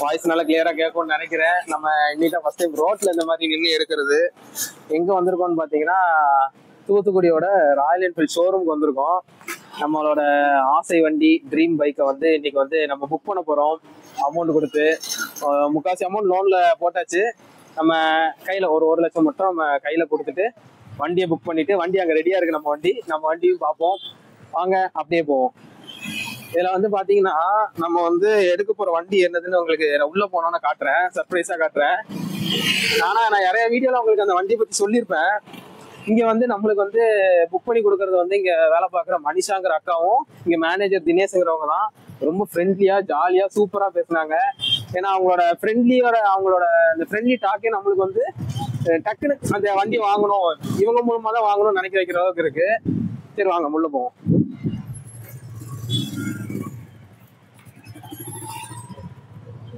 Voice நல்லா கிளியரா கேட்கும்னு நினைக்கிறேன். நம்ம இன்னைக்கு ஃபர்ஸ்ட் டைம் ரோட்ல இந்த மாதிரி நின்று எடுக்கிறது. எங்க வந்திருக்கோம்னு பாத்தீங்கன்னா தூத்துக்குடியோட ராயல் என்ஃபீல்ட் ஷோரூம்க்கு வந்திருக்கோம். நம்மளோட ஆசை வண்டி ட்ரீம் பைக்கை வந்து இன்னைக்கு வந்து நம்ம புக் பண்ண போறோம். அமௌண்ட் கொடுத்து முக்காசி அமௌண்ட் லோன்ல போட்டாச்சு. நம்ம கையில ஒரு லட்சம் மட்டும் நம்ம கையில கொடுத்துட்டு வண்டியை புக் பண்ணிட்டு வண்டி அங்கே ரெடியா இருக்கு. நம்ம வண்டியும் பார்ப்போம். வாங்க அப்படியே போவோம். இதுல வந்து பாத்தீங்கன்னா நம்ம வந்து எடுக்க போற வண்டி என்னதுன்னு உங்களுக்கு உள்ள போனோன்னு காட்டுறேன், சர்ப்ரைஸா காட்டுறேன். ஆனா நான் நிறைய வீடியோல உங்களுக்கு அந்த வண்டியை பத்தி சொல்லியிருப்பேன். இங்க வந்து நம்மளுக்கு வந்து புக் பண்ணி கொடுக்கறது வந்து இங்க வேலை பார்க்குற மனிஷாங்கிற அக்காவும் இங்க மேனேஜர் தினேஷ்ங்கிறவங்க தான். ரொம்ப ஃப்ரெண்ட்லியா ஜாலியா சூப்பரா பேசினாங்க. ஏன்னா அவங்களோட அந்த ஃப்ரெண்ட்லி டாக்கே நம்மளுக்கு வந்து டக்குன்னு அந்த வண்டி வாங்கணும், இவங்க மூலமா தான் வாங்கணும்னு நினைக்க வைக்கிற அளவுக்கு இருக்கு. சரி வாங்க உள்ள போவோம்.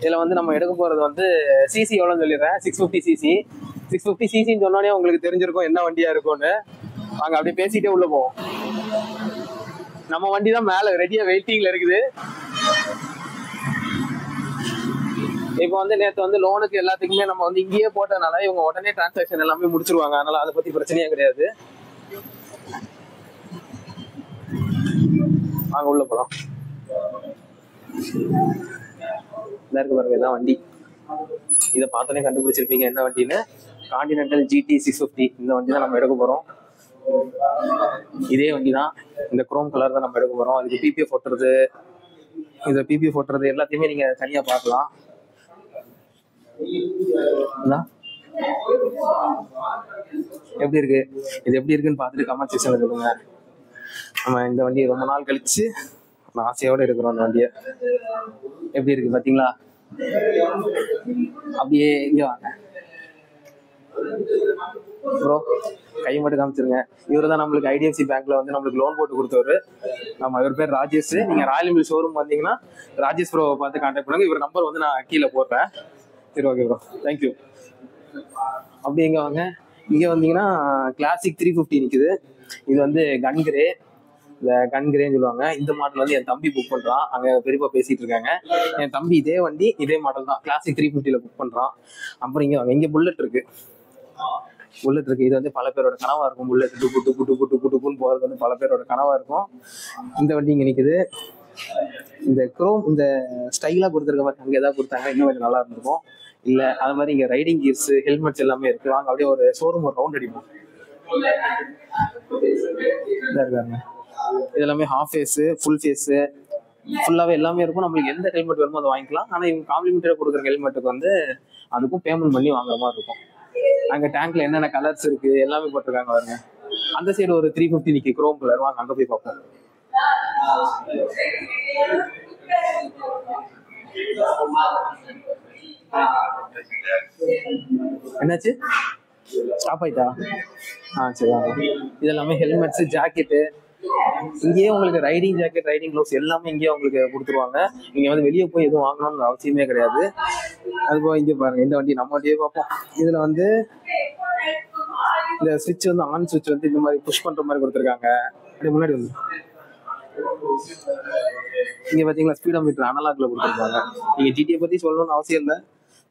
இதுல வந்து நம்ம எடுக்க போறது வந்து சிசி எவ்வளோன்னு சொல்லிடுறேன். 650 சிசி. 650 சிசின்னு சொன்னோடனே உங்களுக்கு தெரிஞ்சிருக்கும் என்ன வண்டியா இருக்கும்னு. வாங்க அப்படியே பேசிட்டே உள்ள போவோம். நம்ம வண்டி தான் மேல ரெடியா வெயிட்டிங்ல இருக்குது. இப்போ வந்து நேற்று வந்து லோனுக்கு எல்லாத்துக்குமே நம்ம வந்து இங்கேயே போட்டதுனால இவங்க உடனே டிரான்சாக்ஷன் எல்லாமே முடிச்சிருவாங்க. அதனால அதை பத்தி பிரச்சனையே கிடையாது. வாங்க உள்ள போலாம். இருக்கு பாருங்க, இதான் வண்டி. இதை பார்த்தோன்னே கண்டுபிடிச்சிருப்பீங்க என்ன வண்டின்னு. கான்டினென்டல் GT 650 இந்த வண்டி தான் நம்ம எடுக்க போறோம். இதே வண்டி தான், இந்த குரோம் கலர் தான் நம்ம எடுக்க போறோம். அதுக்கு PPF ஒட்டுறது, இந்த PPF ஒட்டுறது எல்லாத்தையுமே நீங்க தனியா பார்க்கலாம். எப்படி இருக்கு, இது எப்படி இருக்குன்னு பார்த்துட்டு கமெண்ட் செக்ஷன்ல சொல்லுங்க. நம்ம இந்த வண்டியை ரொம்ப நாள் கழிச்சு நான் ஆசையோட எடுக்கிறோம். அந்த வண்டியை எப்படி இருக்கு பாத்தீங்களா? அப்படியே இங்க வாங்க ப்ரோ, கை மட்டும் காமிச்சிருங்க. இவரு தான் நம்மளுக்கு IDFC பேங்க்ல வந்து நம்மளுக்கு லோன் போட்டு கொடுத்தவரு. இவர் பேர் ராஜேஷ். நீங்க ராயல் என்ஃபீல்ட் ஷோரூம் வந்தீங்கன்னா ராஜேஷ் ப்ரோவை பார்த்து கான்டாக்ட் பண்ணுங்க. இவர் நம்பர் வந்து நான் கீழே போடுறேன். சரி ஓகே ப்ரோ, தேங்க்யூ. அப்படி இங்க வாங்க. இங்க வந்தீங்கன்னா கிளாசிக் 350 நிக்குது. இது வந்து கன் கிரே, இந்த கன் கிரேன்னு சொல்லுவாங்க. இந்த மாடல் வந்து என் தம்பி புக் பண்றான். அங்க பெரியப்பா பேசிட்டு இருக்காங்க. என் தம்பி இதே வண்டி இதே மாடல் தான் கிளாசிக் 350ல புக் பண்றான். அப்புறம் இங்க புல்லட் இருக்கு. இது வந்து பல பேரோட கனவா இருக்கும். புல்லட் டுப்புன்னு போறது வந்து பல பேரோட கனவா இருக்கும். இந்த வண்டி இங்க நிக்குது. இந்த குரோம் இந்த ஸ்டைலா கொடுத்துருக்க மாதிரி அங்க ஏதாவது கொடுத்தாங்க இன்னும் கொஞ்சம் நல்லா இருந்திருக்கும். இல்ல அது மாதிரி இங்க ரைடிங் கியர்ஸ், ஹெல்மெட்ஸ் எல்லாமே இருக்கு. வாங்க அப்படியே ஒரு ஷோரூம் ஒரு ரவுண்ட் அடிப்போம். இருக்காங்க இதெல்லாமே ஹாஃப் ஃபேஸ், ஃபுல் ஃபேஸ், ஃபுல்லாவே எல்லாமே இருக்கும். நம்மளுக்கு எந்த ஹெல்மெட் வேணுமோ அதை வாங்கிக்கலாம். ஆனா இவங்க காம்ப்ளிமெண்டரியா கொடுக்குற ஹெல்மெட்டுக்கு வந்து அதுக்கும் பேமெண்ட் பண்ணி வாங்குற மாதிரி இருக்கும். அங்க டேங்க்ல என்னென்ன கலர்ஸ் இருக்கு எல்லாமே போட்டிருக்காங்க பாருங்க. அந்த சைடு ஒரு 350 நிக்கு குரோம் கலர். வாங்க அங்க போய் பார்ப்போம். என்னாச்சு, ஸ்டாப் ஆயிட்டா? சரி வாங்க. இதெல்லாமே ஹெல்மெட்ஸ், ஜாக்கெட்டு. இங்கேயே உங்களுக்கு ரைடிங் ஜாக்கெட், ரைடிங் க்ளவுஸ் எல்லாமே இங்கேயே உங்களுக்கு கொடுத்துருவாங்க. நீங்க வந்து வெளியே போய் எதுவும் வாங்கணும்னு அவசியமே கிடையாது. அதுபோக இங்கே பாருங்க, இந்த வண்டி நம்ம வண்டியே பார்ப்போம். இதுல வந்து இந்த சுவிட்ச் வந்து ஆன் சுவிட்ச் வந்து இந்த மாதிரி புஷ் பண்ற மாதிரி கொடுத்துருக்காங்க. அப்படியே முன்னாடி வந்து இங்க பாத்தீங்களா ஸ்பீடோமீட்டர் அனலாக்ல கொடுத்துருப்பாங்க. நீங்க GT பத்தி சொல்லணும்னு அவசியம் இல்லை.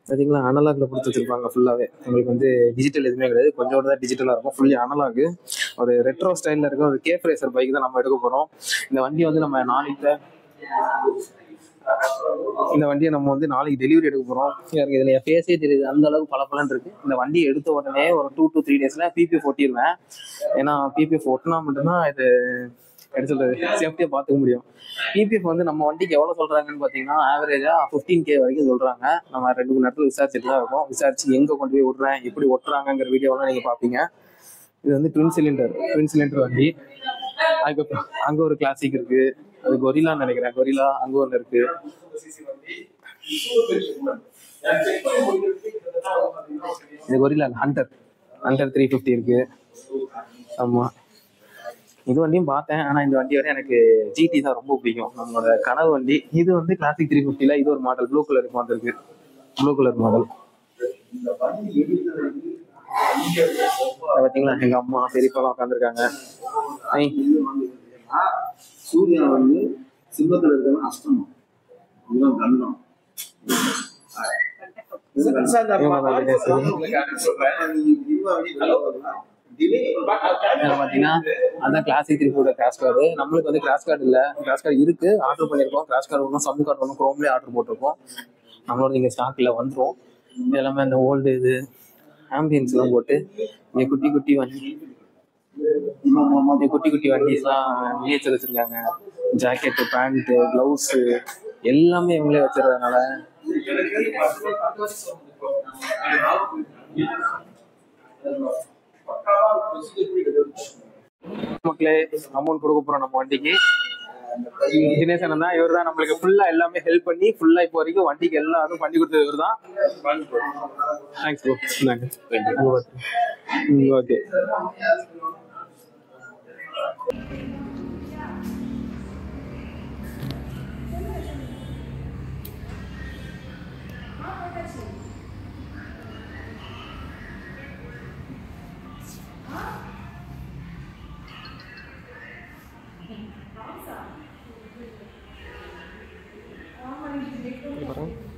பாத்தீங்களா அனலாக்ல கொடுத்து வச்சிருப்பாங்க. ஃபுல்லாவே உங்களுக்கு வந்து டிஜிட்டல் எதுவுமே கிடையாது. கொஞ்சம் தான் டிஜிட்டலா இருக்கும். Fully analogue. ஒரு ரெட்ரோ ஸ்டைல்ல இருக்க ஒரு கேப் ரேசர் பைக் தான் நம்ம எடுக்க போறோம். இந்த வண்டி வந்து நம்ம நாளைக்கு டெலிவரி எடுக்க போறோம். இதுல என் ஃபேஸே தெரியுது, அந்த அளவுக்கு பலப்பலன்னு இருக்கு. இந்த வண்டியை எடுத்த உடனே ஒரு 2 to 3 daysல PPF ஒட்டிடுவேன். ஏன்னா PPF ஒட்டினா மட்டும்தான் இது எடுத்து சொல்றது சேஃப்டியா பாத்துக்க முடியும். PPF வந்து நம்ம வண்டிக்கு எவ்வளவு சொல்றாங்கன்னு பாத்தீங்கன்னா ஆவரேஜா 15K வரைக்கும் சொல்றாங்க. நம்ம 2-3 நேரத்துல விசாரிச்சுட்டு தான் இருக்கோம். விசாரிச்சு எங்க கொண்டு போய் விடுறேன், எப்படி ஒட்டுறாங்கிற வீடியோலாம் நீங்க பாப்பீங்க. இது வந்து ட்வின் சிலிண்டர் வண்டி. அதுக்கப்புறம் அங்க ஒரு கிளாசிக் இருக்கு. அது கொரிலான்னு நினைக்கிறேன். கொரிலா அங்க ஒண்ணு இருக்கு. இது கொரிலா ஹண்டர் 350 இருக்கு. ஆமா, இது வண்டியும் பார்த்தேன். ஆனா இந்த வண்டியோட எனக்கு GT தான் ரொம்ப பிடிக்கும். நம்மளோட கனவு வண்டி. இது வந்து கிளாசிக் 350ல இது ஒரு மாடல் ப்ளூ கலர் வந்திருக்கு. ப்ளூ கலர் மாடல் பாத்தீங்களா? எங்க அம்மா பெரியப்பா உட்காந்துருக்காங்க. சூர்யா வந்து சிம்மத்துல இருக்கிற அஷ்டமம், பாத்தீங்கன்னா அதான் கிளாசிக் 3 கிராஷ் கார்டு. நம்மளுக்கு வந்து கிராஷ் கார்டு இல்ல, கிராஷ் கார்டு இருக்கு, ஆர்டர் பண்ணிருக்கோம். கிராஷ் கார்டு ஒன்றும் சம் கார்டு ஒன்றும் குரோம்லேயே ஆர்டர் போட்டிருக்கோம். நம்மளோட இங்க ஸ்டாக்ல வந்துடும். எல்லாமே அந்த ஓல்டு இது ஆம்பியன்ஸ் எல்லாம் போட்டு இங்க குட்டி குட்டி வண்டிஸ்லாம் மினியேச்சர் வச்சிருக்காங்க. ஜாக்கெட்டு, பேண்ட்டு, கிளவுஸ் எல்லாமே இவங்களே வச்சிருக்கறதுனால மக்களே அமௌண்ட் கொடுக்க போறோம் நம்ம வண்டிக்கு. தினேசன் தான், இவர் தான் நம்மளுக்கு ஃபுல்லா எல்லாமே ஹெல்ப் பண்ணி ஃபுல்லா இப்போ வரைக்கும் வண்டிக்கு எல்லாரும் பண்ணி கொடுத்தது இவர் தான். Thanks bro. ஓகே. Barang